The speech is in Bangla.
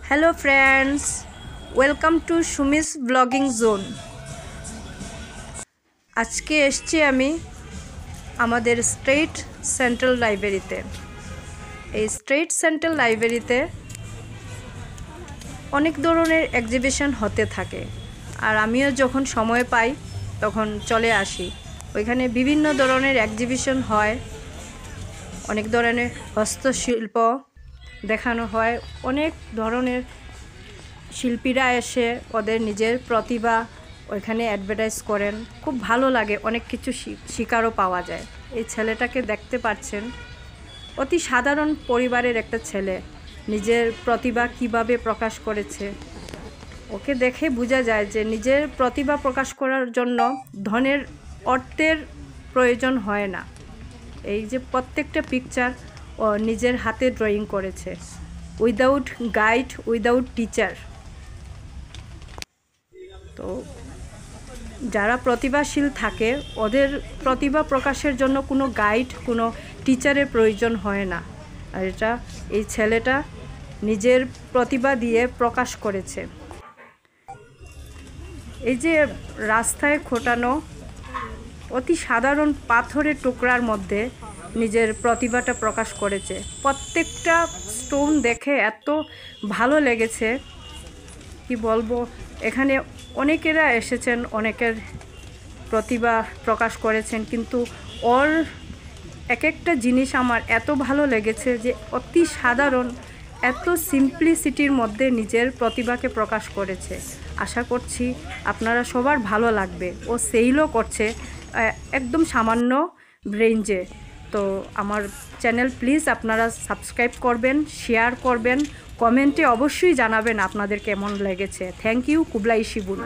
Hello friends, welcome to Sumi's blogging zone. আজকে এসছি আমি আমাদের স্টেট সেন্ট্রাল লাইব্রেরিতে। এই স্টেট সেন্ট্রাল লাইব্রেরিতে অনেক ধরনের এক্সিবিশন হতে থাকে, আর আমিও যখন সময় পাই তখন চলে আসি। ওইখানে বিভিন্ন ধরনের এক্সিবিশন হয়, অনেক ধরনের হস্তশিল্প দেখানো হয়, অনেক ধরনের শিল্পীরা এসে ওদের নিজের প্রতিভা ওইখানে অ্যাডভার্টাইজ করেন। খুব ভালো লাগে, অনেক কিছু শিকারও পাওয়া যায়। এই ছেলেটাকে দেখতে পাচ্ছেন, অতি সাধারণ পরিবারের একটা ছেলে, নিজের প্রতিভা কিভাবে প্রকাশ করেছে। ওকে দেখে বোঝা যায় যে নিজের প্রতিভা প্রকাশ করার জন্য ধনের অর্থের প্রয়োজন হয় না। এই যে প্রত্যেকটা পিকচার ও নিজের হাতে ড্রয়িং করেছে, উইদাউট গাইড, উইদাউট টিচার। তো যারা প্রতিভাশীল থাকে ওদের প্রতিভা প্রকাশের জন্য কোনো গাইড, কোনো টিচারের প্রয়োজন হয় না। আর এই ছেলেটা নিজের প্রতিভা দিয়ে প্রকাশ করেছে। এই যে রাস্তায় খোটানো অতি সাধারণ পাথরের টুকরার মধ্যে নিজের প্রতিভাটা প্রকাশ করেছে। প্রত্যেকটা স্টোন দেখে এত ভালো লেগেছে, কি বলবো। এখানে অনেকেরা এসেছেন, অনেকের প্রতিভা প্রকাশ করেছেন, কিন্তু ওর এক একটা জিনিস আমার এত ভালো লেগেছে যে অতি সাধারণ, এত সিম্পলিসিটির মধ্যে নিজের প্রতিভাকে প্রকাশ করেছে। আশা করছি আপনারা সবার ভালো লাগবে। ও সেইলও করছে একদম সামান্য রেঞ্জে। তো আমার চ্যানেল প্লিজ আপনারা সাবস্ক্রাইব করবেন, শেয়ার করবেন, কমেন্টে অবশ্যই জানাবেন আপনাদের কেমন লেগেছে। থ্যাংক ইউ কুবলাই শিবুন।